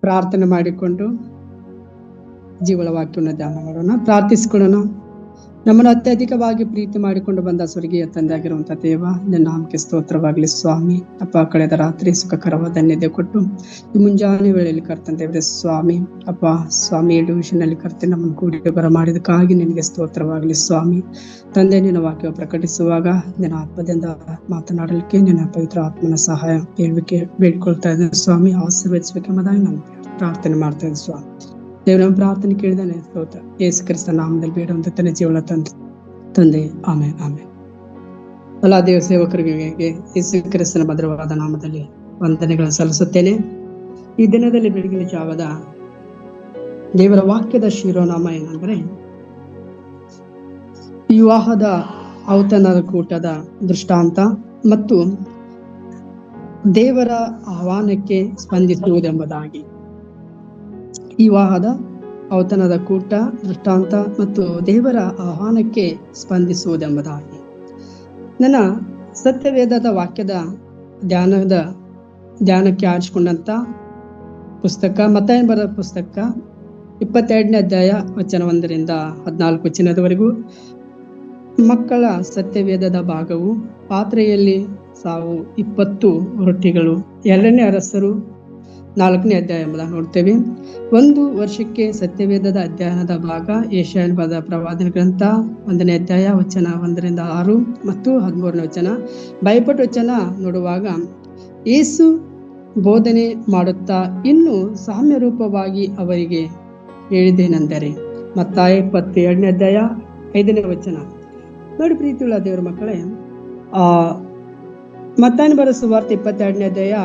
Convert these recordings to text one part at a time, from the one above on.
ಪ್ರಾರ್ಥನೆ ಮಾಡಿಕೊಂಡು ಜೀವಳ ವಾಕ್ಯವನ್ನು ಧ್ಯಾನ ಮಾಡೋಣ. ಪ್ರಾರ್ಥಿಸಿಕೊಳ್ಳೋಣ. ನಮ್ಮನ್ನು ಅತ್ಯಧಿಕವಾಗಿ ಪ್ರೀತಿ ಮಾಡಿಕೊಂಡು ಬಂದ ಸ್ವರ್ಗೀಯ ತಂದೆಯಾಗಿರುವಂತಹ ದೇವ, ನಿನ್ನ ನಾಮಕ್ಕೆ ಸ್ತೋತ್ರವಾಗಲಿ ಸ್ವಾಮಿ. ಅಪ್ಪ, ಕಳೆದ ರಾತ್ರಿ ಸುಖಕರವಾದ ಧನ್ಯತೆ ಕೊಟ್ಟು ಈ ಮುಂಜಾನೆ ವೇಳೆಯಲ್ಲಿ ಕರ್ತಂದೇವ್ರೆ ಸ್ವಾಮಿ. ಅಪ್ಪ ಸ್ವಾಮಿ, ಡಿವಿಷನಲ್ಲಿ ಕರ್ತೆ ನಮ್ಮನ್ನು ಕೂಡಿ ಬರ ಮಾಡಿದಕ್ಕಾಗಿ ನಿನಗೆ ಸ್ತೋತ್ರವಾಗಲಿ ಸ್ವಾಮಿ. ತಂದೆ, ನಿನ್ನ ವಾಕ್ಯ ಪ್ರಕಟಿಸುವಾಗ ನಿನ್ನ ಆತ್ಮದಿಂದ ಮಾತನಾಡಲಿಕ್ಕೆ ನಿನ್ನ ಪವಿತ್ರ ಆತ್ಮನ ಸಹಾಯ ಬೇಡ್ಕೊಳ್ತಾ ಇದ್ದೇನೆ ಸ್ವಾಮಿ. ಆಶೀರ್ವದಿಸಬೇಕೆಂಬುದಾಗಿ ನಾನು ಪ್ರಾರ್ಥನೆ ಮಾಡ್ತಾ ಇದ್ದೆ ಸ್ವಾಮಿ. ದೇವರ ಪ್ರಾರ್ಥನೆ ಕೇಳಿದಾನೆ ಸ್ತೋತ್ರ. ಯೇಸು ಕ್ರಿಸ್ತ ನಾಮದಲ್ಲಿ ಬೇಡುವಂತ ತನ್ನ ಜೀವನ ತಂದೆ, ಆಮೇಲೆ ಆಮೇಲೆ. ಎಲ್ಲ ದೇವ ಸೇವಕರಿಗೆ ಯೇಸು ಕ್ರಿಸ್ತನ ಭದ್ರವಾದ ನಾಮದಲ್ಲಿ ವಂದನೆಗಳನ್ನು ಸಲ್ಲಿಸುತ್ತೇನೆ. ಈ ದಿನದಲ್ಲಿ ಬೆಳಗಿನ ಜಾವದ ದೇವರ ವಾಕ್ಯದ ಶಿರೋನಾಮ ಏನಂದ್ರೆ, ವಿವಾಹದ ಔತಣದ ಕೂಟದ ದೃಷ್ಟಾಂತ ಮತ್ತು ದೇವರ ಆಹ್ವಾನಕ್ಕೆ ಸ್ಪಂದಿಸುವುದೆಂಬುದಾಗಿ. ವಿವಾಹದ ಔತಣದ ಕೂಟ ದೃಷ್ಟಾಂತ ಮತ್ತು ದೇವರ ಆಹ್ವಾನಕ್ಕೆ ಸ್ಪಂದಿಸುವುದೆಂಬುದಾಗಿ. ನನ್ನ ಸತ್ಯವೇದದ ವಾಕ್ಯದ ಧ್ಯಾನಕ್ಕೆ ಆರಿಸಿಕೊಂಡಂತ ಪುಸ್ತಕ ಮತ್ತಾಯನ ಬರೆದ ಪುಸ್ತಕ 22ನೇ ಅಧ್ಯಾಯ ವಚನ 1-14 ವಚನದವರೆಗೂ. ಮಕ್ಕಳ ಸತ್ಯವೇದದ ಭಾಗವು ಪಾತ್ರೆಯಲ್ಲಿ ಸಾವು 20 ರೊಟ್ಟಿಗಳು, 2ನೇ ಅರಸರು 4ನೇ ಅಧ್ಯಾಯ ಎಂಬುದಾಗಿ ನೋಡ್ತೇವೆ. 1 ವರ್ಷಕ್ಕೆ ಸತ್ಯವೇದದ ಅಧ್ಯಯನದ ಭಾಗ ಯೆಶಾಯನ ಬರೆದ ಪ್ರವಾದನ ಗ್ರಂಥ 1ನೇ ಅಧ್ಯಾಯ ವಚನ 1-6 ಮತ್ತು 13ನೇ ವಚನ. ಭಯಪಟ್ಟ ವಚನ ನೋಡುವಾಗ ಯೇಸು ಬೋಧನೆ ಮಾಡುತ್ತಾ ಇನ್ನು ಸಾಮ್ಯ ರೂಪವಾಗಿ ಅವರಿಗೆ ಹೇಳಿದ್ದೇನೆಂದರೆ, ಮತ್ತಾಯ 22ನೇ ಅಧ್ಯಾಯ 5ನೇ ವಚನ. ನೋಡಿ ಪ್ರೀತಿಯುಳ್ಳ ದೇವರ ಮಕ್ಕಳೇ, ಮತ್ತಾಯನ ಬರೆದ ಸುವಾರ್ತೆ 22ನೇ ಅಧ್ಯಾಯ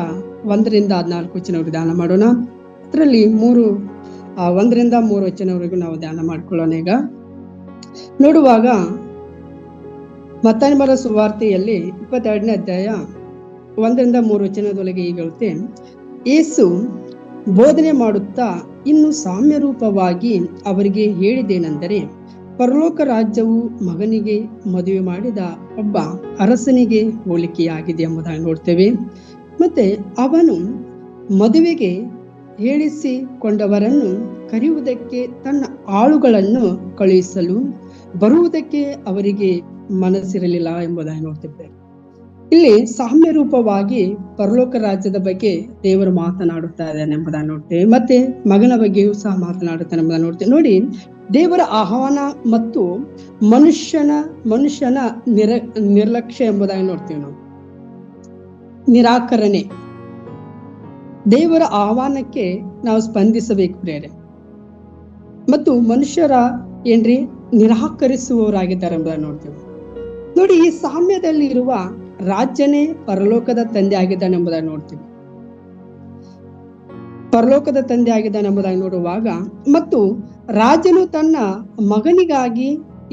1-14 ವಚನವರೆಗೂ ಧ್ಯಾನ ಮಾಡೋಣ. ಅದರಲ್ಲಿ 1-3 ವಚನವರೆಗೂ ನಾವು ಧ್ಯಾನ ಮಾಡ್ಕೊಳ್ಳೋಣ. ಈಗ ನೋಡುವಾಗ ಮತ್ತಾಯನ ಬರೆದ ಸುವಾರ್ತೆಯಲ್ಲಿ 22ನೇ ಅಧ್ಯಾಯ 1-3 ವಚನದೊಳಗೆ ಈಗ ಹೇಳುತ್ತೆ, ಯೇಸು ಬೋಧನೆ ಮಾಡುತ್ತಾ ಇನ್ನು ಸಾಮ್ಯ ರೂಪವಾಗಿ ಅವರಿಗೆ ಹೇಳಿದ್ದೇನೆಂದರೆ, ಪರಲೋಕ ರಾಜ್ಯವು ಮಗನಿಗೆ ಮದುವೆ ಮಾಡಿದ ಒಬ್ಬ ಅರಸನಿಗೆ ಹೋಲಿಕೆಯಾಗಿದೆ ಎಂಬುದಾಗಿ ನೋಡ್ತೇವೆ. ಮತ್ತೆ ಅವನು ಮದುವೆಗೆ ಹೇಳಿಸಿಕೊಂಡವರನ್ನು ಕರೆಯುವುದಕ್ಕೆ ತನ್ನ ಆಳುಗಳನ್ನು ಕಳುಹಿಸಲು ಬರುವುದಕ್ಕೆ ಅವರಿಗೆ ಮನಸ್ಸಿರಲಿಲ್ಲ ಎಂಬುದಾಗಿ ನೋಡ್ತಿದ್ದೇವೆ. ಇಲ್ಲಿ ಸಾಮ್ಯ ರೂಪವಾಗಿ ಪರಲೋಕ ರಾಜ್ಯದ ಬಗ್ಗೆ ದೇವರು ಮಾತನಾಡುತ್ತಾ ಇದ್ದಾನೆ ಎಂಬುದಾಗಿ ನೋಡ್ತೇವೆ. ಮತ್ತೆ ಮಗನ ಬಗ್ಗೆಯೂ ಸಹ ಮಾತನಾಡುತ್ತಾನೆ ಎಂಬುದಾಗಿ ನೋಡ್ತೇವೆ. ನೋಡಿ, ದೇವರ ಆಹ್ವಾನ ಮತ್ತು ಮನುಷ್ಯನ ನಿರ್ಲಕ್ಷ್ಯ ಎಂಬುದಾಗಿ ನೋಡ್ತೇವೆ ನಾವು. ನಿರಾಕರಣೆ. ದೇವರ ಆಹ್ವಾನಕ್ಕೆ ನಾವು ಸ್ಪಂದಿಸಬೇಕು ಪ್ರೇರೆ, ಮತ್ತು ಮನುಷ್ಯರ ನಿರಾಕರಿಸುವವರಾಗಿದ್ದಾರೆ ಎಂಬುದನ್ನು ನೋಡ್ತೇವೆ. ನೋಡಿ, ಈ ಸಾಮ್ಯದಲ್ಲಿ ಇರುವ ರಾಜ್ಯನೇ ಪರಲೋಕದ ತಂದೆ ಆಗಿದ್ದಾನೆ ಎಂಬುದಾಗಿ ನೋಡ್ತೀವಿ. ಪರಲೋಕದ ತಂದೆ ಆಗಿದ್ದಾನೆ ಎಂಬುದಾಗಿ ನೋಡುವಾಗ, ಮತ್ತು ರಾಜನು ತನ್ನ ಮಗನಿಗಾಗಿ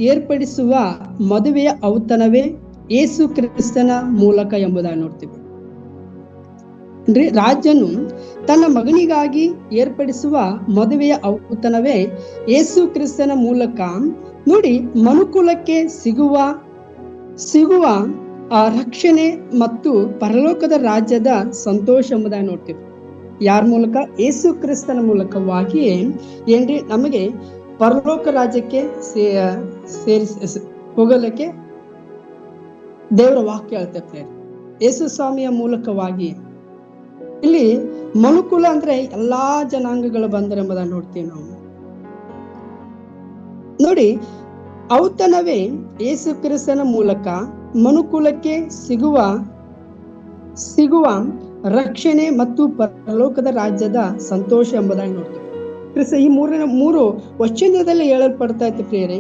ಏರ್ಪಡಿಸುವ ಮದುವೆಯ ಔತಣವೇ ಯೇಸು ಕ್ರಿಸ್ತನ ಮೂಲಕ ಎಂಬುದಾಗಿ ನೋಡ್ತೀವಿ. ರಾಜನು ತನ್ನ ಮಗನಿಗಾಗಿ ಏರ್ಪಡಿಸುವ ಮದುವೆಯ ಔತಣವೇ ಯೇಸು ಕ್ರಿಸ್ತನ ಮೂಲಕ. ನೋಡಿ, ಮನುಕುಲಕ್ಕೆ ಸಿಗುವ ರಕ್ಷಣೆ ಮತ್ತು ಪರಲೋಕದ ರಾಜ್ಯದ ಸಂತೋಷ ಎಂಬುದಾಗಿ ನೋಡ್ತೀವಿ. ಯಾರ ಮೂಲಕ? ಯೇಸು ಕ್ರಿಸ್ತನ ಮೂಲಕವಾಗಿಯೇ ನಮಗೆ ಪರಲೋಕ ರಾಜ್ಯಕ್ಕೆ ಹೋಗಲಿಕ್ಕೆ ದೇವರ ವಾಕ್ಯ ಹೇಳ್ತೇವೆ. ಯೇಸು ಸ್ವಾಮಿಯ ಮೂಲಕವಾಗಿ ಇಲ್ಲಿ ಮನುಕುಲ ಅಂದ್ರೆ ಎಲ್ಲಾ ಜನಾಂಗಗಳು ಬಂದರೆಂಬುದನ್ನು ನೋಡ್ತೀವಿ ನಾವು. ನೋಡಿ, ಔತಣವೇ ಯೇಸು ಕ್ರಿಸ್ತನ ಮೂಲಕ ಮನುಕುಲಕ್ಕೆ ಸಿಗುವ ರಕ್ಷಣೆ ಮತ್ತು ಪರಲೋಕದ ರಾಜ್ಯದ ಸಂತೋಷ ಎಂಬುದಾಗಿ ನೋಡ್ತೀವಿ. ಕ್ರಿಸ್ತ ಈ ಮೂರು ವಚನದಲ್ಲಿ ಹೇಳಲ್ಪಡ್ತಾ ಇತ್ತು ಪ್ರಿಯರೇ.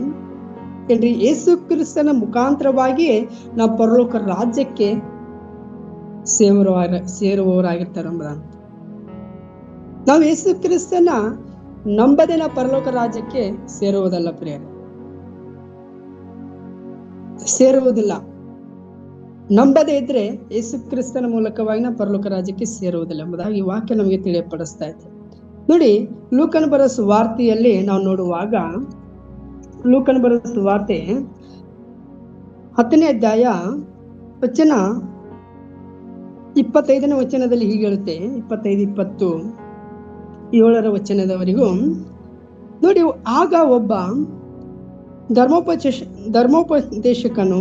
ಯೇಸು ಕ್ರಿಸ್ತನ ಮುಖಾಂತರವಾಗಿಯೇ ನಾವು ಪರಲೋಕ ರಾಜ್ಯಕ್ಕೆ ಸೇರುವವರಾಗಿರ್ತಾರೆ ಎಂಬುದಾಗಿ. ನಾವು ಯೇಸು ಕ್ರಿಸ್ತನ ನಂಬದೆ ನಾವು ಪರಲೋಕ ರಾಜ್ಯಕ್ಕೆ ಸೇರುವುದಲ್ಲ ಪ್ರಿಯರೇ, ಸೇರುವುದಿಲ್ಲ. ನಂಬದೇ ಇದ್ರೆ ಯೇಸು ಕ್ರಿಸ್ತನ ಮೂಲಕವಾಗಿ ನಾವು ಪರಲೋಕ ರಾಜ್ಯಕ್ಕೆ ಸೇರುವುದಿಲ್ಲ ಎಂಬುದಾಗಿ ವಾಕ್ಯ ನಮಗೆ ತಿಳಿಯಪಡಿಸ್ತಾ ಇದೆ. ನೋಡಿ, ಲೂಕನ ಬರೆದ ಸುವಾರ್ತೆಯಲ್ಲಿ ನಾವು ನೋಡುವಾಗ, ಲೂಕನ ಬರೆದ ಸುವಾರ್ತೆ 10ನೇ ಅಧ್ಯಾಯ ವಚನ 25ನೇ ವಚನದಲ್ಲಿ ಹೀಗೆ ಹೇಳುತ್ತೆ, 25-20. 7ರ ವಚನದವರೆಗೂ ನೋಡಿ. ಆಗ ಒಬ್ಬ ಧರ್ಮೋಪದೇಶಕನು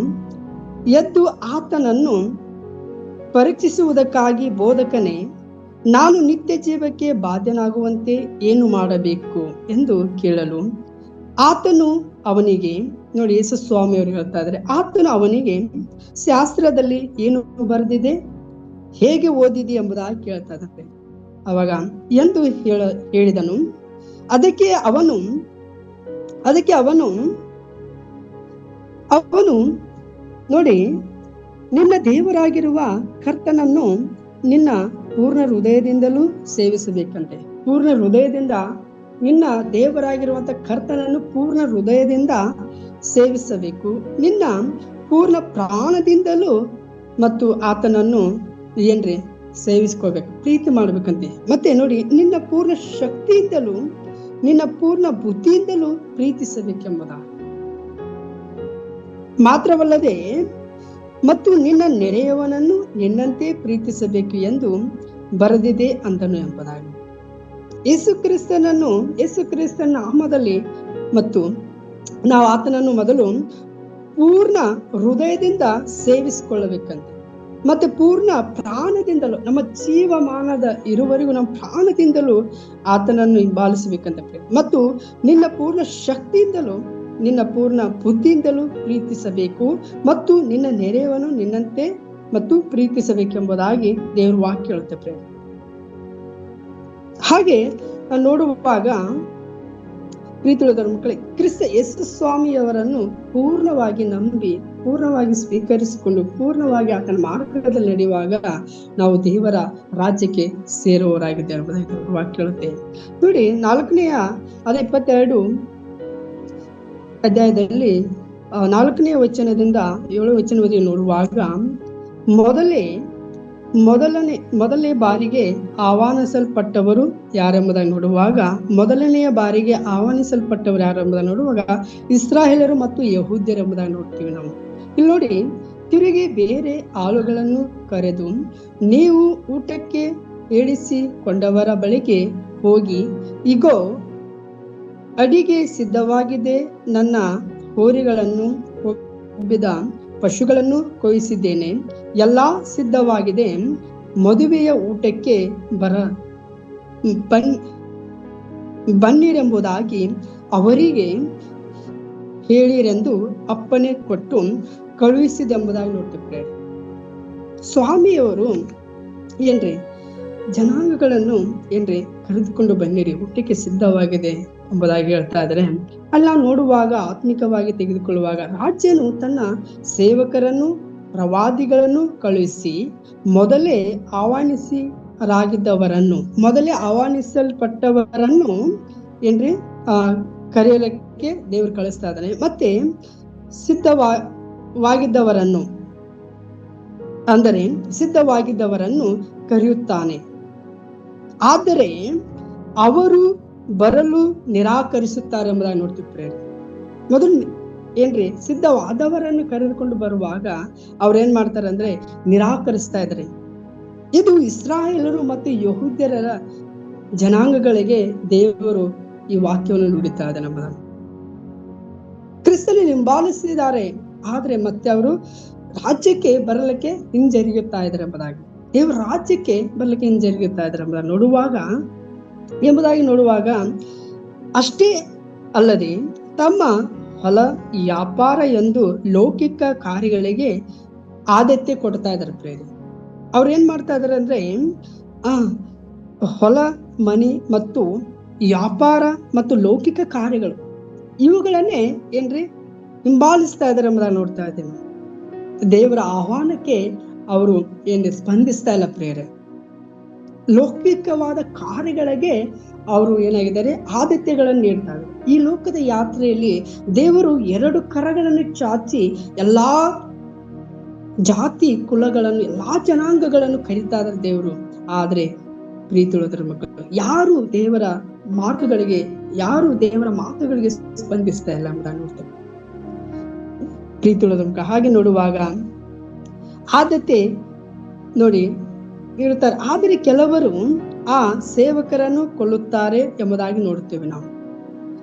ಎದ್ದು ಆತನನ್ನು ಪರೀಕ್ಷಿಸುವುದಕ್ಕಾಗಿ, ಬೋಧಕನೇ, ನಾನು ನಿತ್ಯ ಜೀವಕ್ಕೆ ಬಾಧ್ಯನಾಗುವಂತೆ ಏನು ಮಾಡಬೇಕು ಎಂದು ಕೇಳಲು, ಆತನು ಅವನಿಗೆ, ನೋಡಿ ಯೇಸು ಸ್ವಾಮಿಯವರು ಹೇಳ್ತಾ ಇದ್ದಾರೆ, ಆತನು ಅವನಿಗೆ ಶಾಸ್ತ್ರದಲ್ಲಿ ಏನು ಬರೆದಿದೆ, ಹೇಗೆ ಓದಿದೆ ಎಂಬುದಾಗಿ ಕೇಳ್ತಾ ಇದ್ದಾರೆ. ಅವಾಗ ಎಂದು ಹೇಳಿದನು. ಅದಕ್ಕೆ ಅವನು ನೋಡಿ, ನಿನ್ನ ದೇವರಾಗಿರುವ ಕರ್ತನನ್ನು ನಿನ್ನ ಪೂರ್ಣ ಹೃದಯದಿಂದಲೂ ಸೇವಿಸಬೇಕಂತೆ. ಪೂರ್ಣ ಹೃದಯದಿಂದ ನಿನ್ನ ದೇವರಾಗಿರುವಂತ ಕರ್ತನನ್ನು ಪೂರ್ಣ ಹೃದಯದಿಂದ ಸೇವಿಸಬೇಕು. ನಿನ್ನ ಪೂರ್ಣ ಪ್ರಾಣದಿಂದಲೂ ಮತ್ತು ಆತನನ್ನು ಏನ್ರಿ ಸೇವಿಸ್ಕೋಬೇಕು, ಪ್ರೀತಿ ಮಾಡ್ಬೇಕಂತೆ. ಮತ್ತೆ ನೋಡಿ, ನಿನ್ನ ಪೂರ್ಣ ಶಕ್ತಿಯಿಂದಲೂ ನಿನ್ನ ಪೂರ್ಣ ಬುದ್ಧಿಯಿಂದಲೂ ಪ್ರೀತಿಸಬೇಕೆಂಬುದ ಮಾತ್ರವಲ್ಲದೆ ಮತ್ತು ನಿನ್ನ ನೆರೆಯವನನ್ನು ನಿನ್ನಂತೆ ಪ್ರೀತಿಸಬೇಕು ಎಂದು ಬರೆದಿದೆ ಅಂದನು ಎಂಬುದಾಗಿ. ಯೇಸು ಕ್ರಿಸ್ತನ ನಾಮದಲ್ಲಿ ಮತ್ತು ನಾವು ಆತನನ್ನು ಮೊದಲು ಪೂರ್ಣ ಹೃದಯದಿಂದ ಸೇವಿಸಿಕೊಳ್ಳಬೇಕಂತೆ. ಮತ್ತೆ ಪೂರ್ಣ ಪ್ರಾಣದಿಂದಲೂ, ನಮ್ಮ ಜೀವಮಾನದ ಇರುವರೆಗೂ ನಮ್ಮ ಪ್ರಾಣದಿಂದಲೂ ಆತನನ್ನು ಹಿಂಬಾಲಿಸಬೇಕಂತ. ಮತ್ತು ನಿನ್ನ ಪೂರ್ಣ ಶಕ್ತಿಯಿಂದಲೂ ನಿನ್ನ ಪೂರ್ಣ ಬುದ್ಧಿಯಿಂದಲೂ ಪ್ರೀತಿಸಬೇಕು ಮತ್ತು ನಿನ್ನ ನೆರೆಯವನು ನಿನ್ನಂತೆ ಮತ್ತು ಪ್ರೀತಿಸಬೇಕೆಂಬುದಾಗಿ ದೇವರು ವಾಕ್ಯ ಹೇಳುತ್ತೆ. ಹಾಗೆ ನೋಡುವಾಗ ಪ್ರೀತಿಯುಳ್ಳ ಮಕ್ಕಳೇ, ಕ್ರಿಸ್ತ ಯೇಸು ಸ್ವಾಮಿಯವರನ್ನು ಪೂರ್ಣವಾಗಿ ನಂಬಿ, ಪೂರ್ಣವಾಗಿ ಸ್ವೀಕರಿಸಿಕೊಂಡು, ಪೂರ್ಣವಾಗಿ ಆತನ ಮಾರ್ಗದಲ್ಲಿ ನಡೆಯುವಾಗ ನಾವು ದೇವರ ರಾಜ್ಯಕ್ಕೆ ಸೇರುವವರಾಗಿದ್ದೇವೆ ಎಂಬುದಾಗಿ ವಾಕ್ಯ ಹೇಳುತ್ತೆ. ನೋಡಿ, 22 ಅಧ್ಯಾಯದಲ್ಲಿ 4ನೇ ವಚನದಿಂದ 7ನೇ ವಚನವರೆಗೆ ನೋಡುವಾಗ, ಮೊದಲನೇ ಬಾರಿಗೆ ಆಹ್ವಾನಿಸಲ್ಪಟ್ಟವರು ಯಾರೆಂಬುದಾಗಿ ನೋಡುವಾಗ, ಮೊದಲನೆಯ ಬಾರಿಗೆ ಆಹ್ವಾನಿಸಲ್ಪಟ್ಟವರು ಯಾರೆಂಬುದಾಗಿ ನೋಡುವಾಗ ಇಸ್ರಾಯೇಲರು ಮತ್ತು ಯಹೂದ್ಯರು ಎಂಬುದಾಗಿ ನೋಡ್ತೀವಿ ನಾವು. ಇಲ್ಲಿ ನೋಡಿ, ತಿರುಗಿ ಬೇರೆ ಆಳುಗಳನ್ನು ಕರೆದು, ನೀವು ಊಟಕ್ಕೆ ಹೇಳಿಸಿಕೊಂಡವರ ಬಳಿಗೆ ಹೋಗಿ, ಇಗೋ ಅಡಿಗೆ ಸಿದ್ಧವಾಗಿದೆ, ನನ್ನ ಹೋರಿಗಳನ್ನು ಕೊಬ್ಬಿದ ಪಶುಗಳನ್ನು ಕೊಯ್ಸಿದ್ದೇನೆ, ಎಲ್ಲಾ ಸಿದ್ಧವಾಗಿದೆ, ಮದುವೆಯ ಊಟಕ್ಕೆ ಬನ್ನಿರೆಂಬುದಾಗಿ ಅವರಿಗೆ ಹೇಳಿರೆಂದು ಅಪ್ಪಣೆ ಕೊಟ್ಟು ಕಳುಹಿಸಿದೆಂಬುದಾಗಿ ನೋಡ್ತಿರ್ತಾರೆ. ಸ್ವಾಮಿಯವರು ಏನ್ರಿ ಜನಾಂಗಗಳನ್ನು ಕರೆದುಕೊಂಡು ಬನ್ನಿರಿ, ಊಟಕ್ಕೆ ಸಿದ್ಧವಾಗಿದೆ ಎಂಬುದಾಗಿ ಹೇಳ್ತಾ ಇದ್ದಾರೆ. ಅಲ್ಲಿ ನಾವು ನೋಡುವಾಗ, ಆತ್ಮಿಕವಾಗಿ ತೆಗೆದುಕೊಳ್ಳುವಾಗ, ರಾಜ್ಯನು ತನ್ನ ಸೇವಕರನ್ನು, ಪ್ರವಾದಿಗಳನ್ನು ಕಳುಹಿಸಿ ಮೊದಲೇ ಆಹ್ವಾನಿಸಲ್ಪಟ್ಟವರನ್ನು ಕರೆಯಲಿಕ್ಕೆ ದೇವರು ಕಳಿಸ್ತಾ ಇದ್ದಾನೆ. ಮತ್ತೆ ಸಿದ್ಧವಾಗಿದ್ದವರನ್ನು ಕರೆಯುತ್ತಾನೆ. ಆದರೆ ಅವರು ಬರಲು ನಿರಾಕರಿಸುತ್ತಾರೆ ಎಂಬುದಾಗಿ ನೋಡ್ತಿರ್ತಾರೆ. ಮೊದಲು ಸಿದ್ಧವಾದವರನ್ನು ಕರೆದುಕೊಂಡು ಬರುವಾಗ ಅವ್ರೇನ್ ಮಾಡ್ತಾರೆ ಅಂದ್ರೆ ನಿರಾಕರಿಸ್ತಾ ಇದ್ದಾರೆ. ಇದು ಇಸ್ರಾಯೇಲರು ಮತ್ತು ಯಹೂದ್ಯರ ಜನಾಂಗಗಳಿಗೆ ದೇವರು ಈ ವಾಕ್ಯವನ್ನು ನುಡಿತಾ ಇದ್ದಾನೆ ಎಂಬುದಾಗಿ. ಕ್ರಿಸ್ತನ ಹಿಂಬಾಲಿಸಿದ್ದಾರೆ, ಆದ್ರೆ ಮತ್ತೆ ಅವರು ರಾಜ್ಯಕ್ಕೆ ಬರಲಿಕ್ಕೆ ಹಿಂಜರಿಯುತ್ತಾ ಇದ್ದಾರೆ ಎಂಬುದಾಗಿ, ದೇವರ ರಾಜ್ಯಕ್ಕೆ ಬರಲಿಕ್ಕೆ ಹಿಂಜರಿಯುತ್ತಾ ಇದ್ದಾರೆ ಎಂಬುದಾಗಿ ನೋಡುವಾಗ ಅಷ್ಟೇ ಅಲ್ಲದೆ ತಮ್ಮ ಹೊಲ ವ್ಯಾಪಾರ ಎಂದು ಲೌಕಿಕ ಕಾರ್ಯಗಳಿಗೆ ಆದ್ಯತೆ ಕೊಡ್ತಾ ಇದ್ದಾರೆ. ಪ್ರೇರಿ ಅವ್ರು ಏನ್ ಮಾಡ್ತಾ ಇದಾರೆ ಅಂದ್ರೆ ಹೊಲ, ಮನಿ ಮತ್ತು ವ್ಯಾಪಾರ ಮತ್ತು ಲೌಕಿಕ ಕಾರ್ಯಗಳು ಇವುಗಳನ್ನೇ ಹಿಂಬಾಲಿಸ್ತಾ ಇದಾರೆ ಎಂಬುದಾಗಿ ನೋಡ್ತಾ ಇದ್ದೇವೆ. ದೇವರ ಆಹ್ವಾನಕ್ಕೆ ಅವರು ಸ್ಪಂದಿಸ್ತಾ ಇಲ್ಲ ಪ್ರೇರೆ. ಲೌಕಿಕವಾದ ಕಾರ್ಯಗಳಿಗೆ ಅವರು ಏನಾಗಿದ್ದಾರೆ, ಆದ್ಯತೆಗಳನ್ನು ನೀಡ್ತಾರೆ. ಈ ಲೋಕದ ಯಾತ್ರೆಯಲ್ಲಿ ದೇವರು 2 ಕರಗಳನ್ನು ಚಾಚಿ ಎಲ್ಲಾ ಜಾತಿ ಕುಲಗಳನ್ನು, ಎಲ್ಲಾ ಜನಾಂಗಗಳನ್ನು ಕರೀತಾ ಇದ್ದಾರೆ ದೇವರು. ಆದ್ರೆ ಪ್ರೀತಿಯುಳ್ಳವರ ಮಕ್ಕಳು ಯಾರು ದೇವರ ಮಾತುಗಳಿಗೆ, ಯಾರು ದೇವರ ಮಾತುಗಳಿಗೆ ಸ್ಪಂದಿಸ್ತಾ ಇಲ್ಲ ಎಂಬುದಾಗಿ ನೋಡ್ತಾರೆ. ಪ್ರೀತಿಯುಳ್ಳವರ ಮಕ್ಕಳು ಹಾಗೆ ನೋಡುವಾಗ ಆದ್ಯತೆ ನೋಡಿ ಇರುತ್ತಾರೆ. ಆದರೆ ಕೆಲವರು ಆ ಸೇವಕರನ್ನು ಕೊಲ್ಲುತ್ತಾರೆ ಎಂಬುದಾಗಿ ನೋಡುತ್ತೇವೆ ನಾವು.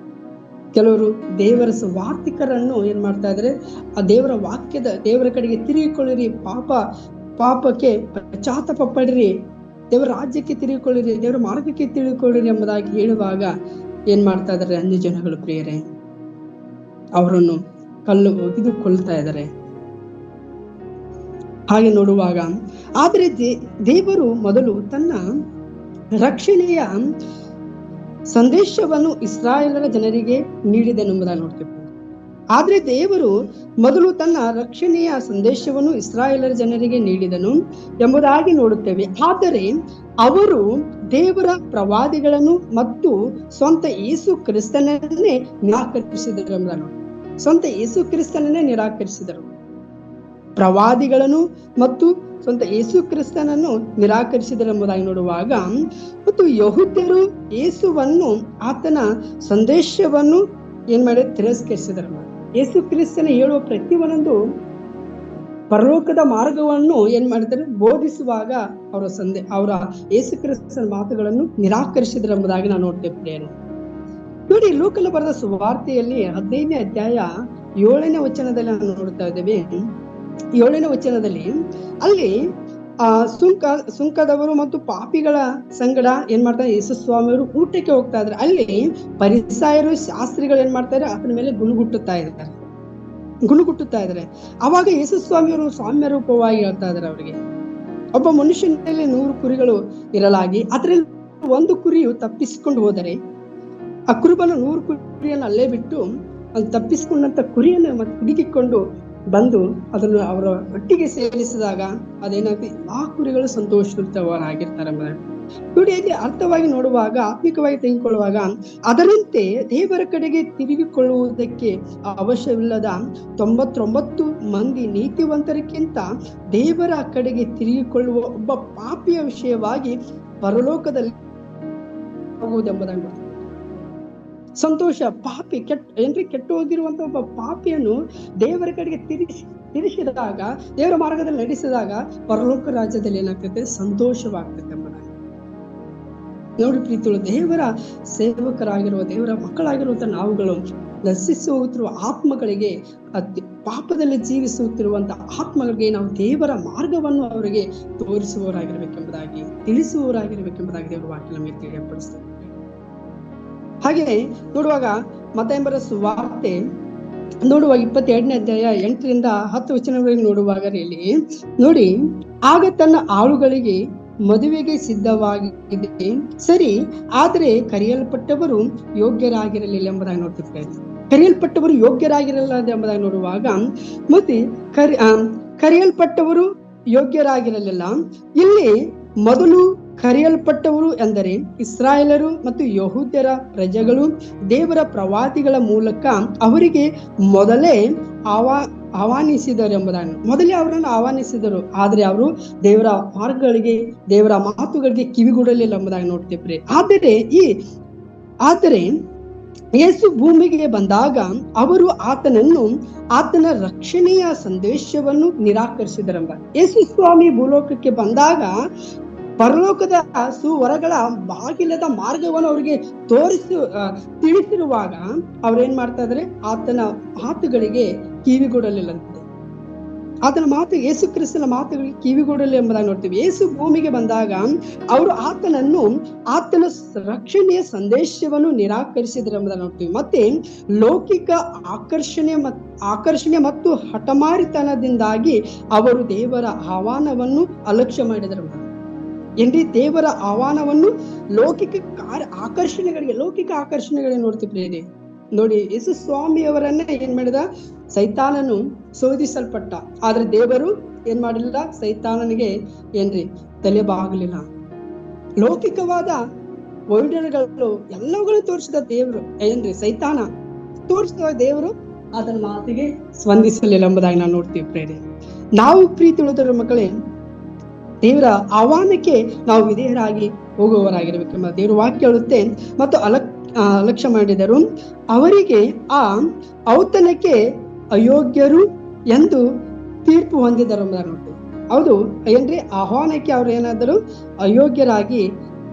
ಕೆಲವರು ದೇವರ ಸುವಾರ್ತಿಕರನ್ನು ಏನ್ ಮಾಡ್ತಾ ಇದ್ದಾರೆ, ಆ ದೇವರ ಕಡೆಗೆ ತಿರುಗಿಕೊಳ್ಳಿರಿ, ಪಾಪಕ್ಕೆ ಪಶ್ಚಾತ್ತಾಪ ಪಡಿರಿ, ದೇವರ ರಾಜ್ಯಕ್ಕೆ ತಿರುಗಿಕೊಳ್ಳಿರಿ, ದೇವರ ಮಾರ್ಗಕ್ಕೆ ತಿರುಗಿಕೊಳ್ಳಿರಿ ಎಂಬುದಾಗಿ ಹೇಳುವಾಗ ಏನ್ ಮಾಡ್ತಾ ಇದ್ದಾರೆ ಅನ್ಯ ಜನಗಳು ಪ್ರಿಯರೇ, ಅವರನ್ನು ಕಲ್ಲು ಒಗೆದು ಕೊಲ್ತಾ ಇದ್ದಾರೆ. ಹಾಗೆ ನೋಡುವಾಗ ಆದ್ರೆ ದೇವರು ಮೊದಲು ತನ್ನ ರಕ್ಷಣೆಯ ಸಂದೇಶವನ್ನು ಇಸ್ರಾಯೇಲರ ಜನರಿಗೆ ನೀಡಿದನೆಂಬುದಾಗಿ ನೋಡ್ತೇವೆ. ಆದ್ರೆ ದೇವರು ಮೊದಲು ತನ್ನ ರಕ್ಷಣೆಯ ಸಂದೇಶವನ್ನು ಇಸ್ರಾಯೇಲರ ಜನರಿಗೆ ನೀಡಿದನು ಎಂಬುದಾಗಿ ನೋಡುತ್ತೇವೆ. ಆದರೆ ಅವರು ದೇವರ ಪ್ರವಾದಿಗಳನ್ನು ಮತ್ತು ಸ್ವಂತ ಯೇಸು ಕ್ರಿಸ್ತನನ್ನೇ ನಿರಾಕರಿಸಿದರು ಎಂಬುದಾಗಿ ಸ್ವಂತ ಯೇಸು ಕ್ರಿಸ್ತನನ್ನೇ ನಿರಾಕರಿಸಿದರು. ಪ್ರವಾದಿಗಳನ್ನು ಮತ್ತು ಸ್ವಂತ ಯೇಸು ಕ್ರಿಸ್ತನನ್ನು ನಿರಾಕರಿಸಿದರು ಎಂಬುದಾಗಿ ನೋಡುವಾಗ, ಮತ್ತು ಯಹೂದ್ಯರು ಯೇಸುವನ್ನು, ಆತನ ಸಂದೇಶವನ್ನು ಏನ್ ಮಾಡಿ ತಿರಸ್ಕರಿಸಿದರು. ಯೇಸು ಕ್ರಿಸ್ತನ ಹೇಳುವ ಪ್ರತಿಯೊಂದು ಪರಲೋಕದ ಮಾರ್ಗವನ್ನು ಏನ್ ಮಾಡಿದ್ದಾರೆ ಬೋಧಿಸುವಾಗ ಅವರ ಯೇಸು ಕ್ರಿಸ್ತನ ಮಾತುಗಳನ್ನು ನಿರಾಕರಿಸಿದರು ಎಂಬುದಾಗಿ ನಾವು ನೋಡ್ತೇವೆ. ನೋಡಿ, ಲೂಕನ ಬರೆದ ಸುವಾರ್ತೆಯಲ್ಲಿ 15ನೇ ಅಧ್ಯಾಯ 7ನೇ ವಚನದಲ್ಲಿ ನಾವು ನೋಡ್ತಾ ಇದ್ದೇವೆ. 7ನೇ ವಚನದಲ್ಲಿ ಅಲ್ಲಿ ಸುಂಕದವರು ಮತ್ತು ಪಾಪಿಗಳ ಸಂಗಡ ಏನ್ ಮಾಡ್ತಾರೆ, ಯೇಸು ಸ್ವಾಮಿಯವರು ಊಟಕ್ಕೆ ಹೋಗ್ತಾ ಇದ್ದಾರೆ. ಅಲ್ಲಿ ಫರಿಸಾಯರು, ಶಾಸ್ತ್ರಿಗಳು ಏನ್ ಮಾಡ್ತಾರೆ, ಆತನ ಮೇಲೆ ಗುಣಗುಟ್ಟುತ್ತಾ ಇದ್ದಾರೆ. ಅವಾಗ ಯೇಸು ಸ್ವಾಮಿಯವರು ಸಾಮ್ಯ ರೂಪವಾಗಿ ಹೇಳ್ತಾ ಇದ್ದಾರೆ ಅವರಿಗೆ, ಒಬ್ಬ ಮನುಷ್ಯನಲ್ಲಿ 100 ಕುರಿಗಳು ಇರಲಾಗಿ ಅದರಲ್ಲಿ ಒಂದು ಕುರಿಯು ತಪ್ಪಿಸಿಕೊಂಡು ಹೋದರೆ ಆ ಕುರುಬನು 100 ಕುರಿಯನ್ನು ಅಲ್ಲೇ ಬಿಟ್ಟು ತಪ್ಪಿಸಿಕೊಂಡಂತ ಕುರಿಯನ್ನು ಮತ್ತೆ ಹುಡುಕಿಕೊಂಡು ಬಂದು ಅದನ್ನು ಅವರ ಒಟ್ಟಿಗೆ ಸೇರಿಸಿದಾಗ ಅದೇನಾಗ್ತದೆ, ಆ ಕುರಿಗಳು ಸಂತೋಷವಾಗಿರ್ತಾರೆ. ನೋಡಿ, ಇಲ್ಲಿ ಅರ್ಥವಾಗಿ ನೋಡುವಾಗ, ಆತ್ಮಿಕವಾಗಿ ತೆಗೆದುಕೊಳ್ಳುವಾಗ, ಅದರಂತೆ ದೇವರ ಕಡೆಗೆ ತಿರುಗಿಕೊಳ್ಳುವುದಕ್ಕೆ ಅವಶ್ಯವಿಲ್ಲದ 99 ಮಂದಿ ನೀತಿವಂತರಿಗಿಂತ ದೇವರ ಕಡೆಗೆ ತಿರುಗಿಕೊಳ್ಳುವ ಒಬ್ಬ ಪಾಪಿಯ ವಿಷಯವಾಗಿ ಪರಲೋಕದಲ್ಲಿ ಹೋಗುವುದೆಂಬುದಾಗಿ ಸಂತೋಷ. ಪಾಪಿ ಕೆಟ್ಟು ಹೋಗಿರುವಂತ ಒಬ್ಬ ಪಾಪಿಯನ್ನು ದೇವರ ಕಡೆಗೆ ತಿರುಗಿಸಿದಾಗ, ದೇವರ ಮಾರ್ಗದಲ್ಲಿ ನಡೆಸಿದಾಗ ಪರಲೋಕ ರಾಜ್ಯದಲ್ಲಿ ಏನಾಗ್ತದೆ, ಸಂತೋಷವಾಗ್ತದೆ ಎಂಬುದಾಗಿ ನೋಡಿ ಪ್ರೀತಿಗಳು. ದೇವರ ಸೇವಕರಾಗಿರುವ, ದೇವರ ಮಕ್ಕಳಾಗಿರುವಂತ ನಾವುಗಳು ನಶಿಸುತ್ತಿರುವ ಆತ್ಮಗಳಿಗೆ, ಪಾಪದಲ್ಲಿ ಜೀವಿಸುತ್ತಿರುವಂತಹ ಆತ್ಮಗಳಿಗೆ ನಾವು ದೇವರ ಮಾರ್ಗವನ್ನು ಅವರಿಗೆ ತೋರಿಸುವವರಾಗಿರ್ಬೇಕೆಂಬುದಾಗಿ, ತಿಳಿಸುವವರಾಗಿರ್ಬೇಕೆಂಬುದಾಗಿ ದೇವರ ವಾಕ್ಯ ನಮಗೆ ತಿಳಿಯಪಡಿಸ್ತದೆ. ಹಾಗೆ ನೋಡುವಾಗ ಮತ್ತಾಯ ಬರೆದ ಸುವಾರ್ತೆ ನೋಡುವಾಗ 22ನೇ ಅಧ್ಯಾಯ 8ರಿಂದ 10 ವಚನಗಳಿಗೆ ನೋಡುವಾಗ ಇಲ್ಲಿ ನೋಡಿ, ಆಗ ತನ್ನ ಆಳುಗಳಿಗೆ ಮದುವೆಗೆ ಸಿದ್ಧವಾಗಿದೆ, ಸರಿ, ಆದರೆ ಕರೆಯಲ್ಪಟ್ಟವರು ಯೋಗ್ಯರಾಗಿರಲಿಲ್ಲ ಎಂಬುದಾಗಿ ನೋಡ್ತಿರ್ತಾರೆ. ಕರೆಯಲ್ಪಟ್ಟವರು ಯೋಗ್ಯರಾಗಿರಲಿಲ್ಲ ಎಂಬುದಾಗಿ ನೋಡುವಾಗ, ಮತ್ತೆ ಕರೆಯಲ್ಪಟ್ಟವರು ಯೋಗ್ಯರಾಗಿರಲಿಲ್ಲ. ಇಲ್ಲಿ ಮೊದಲು ಕರೆಯಲ್ಪಟ್ಟವರು ಎಂದರೆ ಇಸ್ರಾಯೇಲರು ಮತ್ತು ಯಹೂದ್ಯರ ಪ್ರಜೆಗಳು ದೇವರ ಪ್ರವಾದಿಗಳ ಮೂಲಕ ಅವರಿಗೆ ಮೊದಲೇ ಆಹ್ವಾನಿಸಿದರು ಎಂಬುದಾಗಿ, ಮೊದಲೇ ಅವರನ್ನು ಆಹ್ವಾನಿಸಿದರು. ಆದರೆ ಅವರು ದೇವರ ಮಾರ್ಗಗಳಿಗೆ, ದೇವರ ಮಾತುಗಳಿಗೆ ಕಿವಿಗೊಡಲಿಲ್ಲ ಎಂಬುದಾಗಿ ನೋಡ್ತೇವೆ. ಆದರೆ ಯೇಸು ಭೂಮಿಗೆ ಬಂದಾಗ ಅವರು ಆತನ ರಕ್ಷಣೆಯ ಸಂದೇಶವನ್ನು ನಿರಾಕರಿಸಿದರೆಂಬ. ಯೇಸು ಸ್ವಾಮಿ ಭೂಲೋಕಕ್ಕೆ ಬಂದಾಗ ಪರಲೋಕದ ಸುವರಗಳ ಬಾಗಿಲದ ಮಾರ್ಗವನ್ನು ಅವರಿಗೆ ತಿಳಿಸಿರುವಾಗ ಅವ್ರೇನ್ ಮಾಡ್ತಾ ಇದ್ದಾರೆ, ಆತನ ಮಾತುಗಳಿಗೆ ಕಿವಿಗೊಡಲಿಲ್ಲಂತೆ. ಆತನ ಮಾತು, ಯೇಸು ಕ್ರಿಸ್ತನ ಮಾತುಗಳಿಗೆ ಕಿವಿಗೊಡಲಿಲ್ಲ ಎಂಬುದಾಗಿ ನೋಡ್ತೀವಿ. ಯೇಸು ಭೂಮಿಗೆ ಬಂದಾಗ ಅವರು ಆತನ ರಕ್ಷಣೆಯ ಸಂದೇಶವನ್ನು ನಿರಾಕರಿಸಿದ್ರು ಎಂಬುದಾಗಿ ನೋಡ್ತೀವಿ. ಮತ್ತೆ ಲೌಕಿಕ ಆಕರ್ಷಣೆ ಮತ್ತು ಹಠಮಾರಿತನದಿಂದಾಗಿ ಅವರು ದೇವರ ಆಹ್ವಾನವನ್ನು ಅಲಕ್ಷ್ಯ ಮಾಡಿದರು. ಏನ್ರಿ, ದೇವರ ಆಹ್ವಾನವನ್ನು ಲೌಕಿಕ ಆಕರ್ಷಣೆಗಳಿಗೆ ನೋಡ್ತೀವಿ. ನೋಡಿ, ಯೇಸು ಸ್ವಾಮಿಯವರನ್ನೇ ಏನ್ ಮಾಡಿದ, ಸೈತಾನನು ಶೋಧಿಸಲ್ಪಟ್ಟ, ಆದ್ರೆ ದೇವರು ಏನ್ ಮಾಡಲಿಲ್ಲ, ಸೈತಾನನಿಗೆ ಏನ್ರಿ ತಲೆಬಾಗಲಿಲ್ಲ. ಲೌಕಿಕವಾದ ವೈಡರ್ಗಳು ಎಲ್ಲವುಗಳನ್ನು ತೋರಿಸಿದ ದೇವರು ಏನ್ರಿ, ಸೈತಾನ ತೋರಿಸಿದ ದೇವರು ಅದನ್ನ ಮಾತಿಗೆ ಸ್ಪಂದಿಸಲಿಲ್ಲ ಎಂಬುದಾಗಿ ನಾವು ನೋಡ್ತೀವಿ. ಪ್ರೇರೆ, ನಾವು ಪ್ರೀತಿ ಉಳಿದವರ ಮಕ್ಕಳೇ, ದೇವರ ಆಹ್ವಾನಕ್ಕೆ ನಾವು ವಿಧೇಯರಾಗಿ ಹೋಗುವವರಾಗಿರ್ಬೇಕೆಂಬ ದೇವರ ವಾಕ್ಯ ಹೇಳುತ್ತೆ. ಮತ್ತು ಅಲಕ್ಷ್ಯ ಮಾಡಿದರು, ಅವರಿಗೆ ಆ ಔತಣಕ್ಕೆ ಅಯೋಗ್ಯರು ಎಂದು ತೀರ್ಪು ಹೊಂದಿದರು ಎಂಬುದಾಗಿ ನೋಡ್ತೀವಿ. ಹೌದು ಏನ್ರಿ, ಆಹ್ವಾನಕ್ಕೆ ಅವ್ರು ಏನಾದರೂ ಅಯೋಗ್ಯರಾಗಿ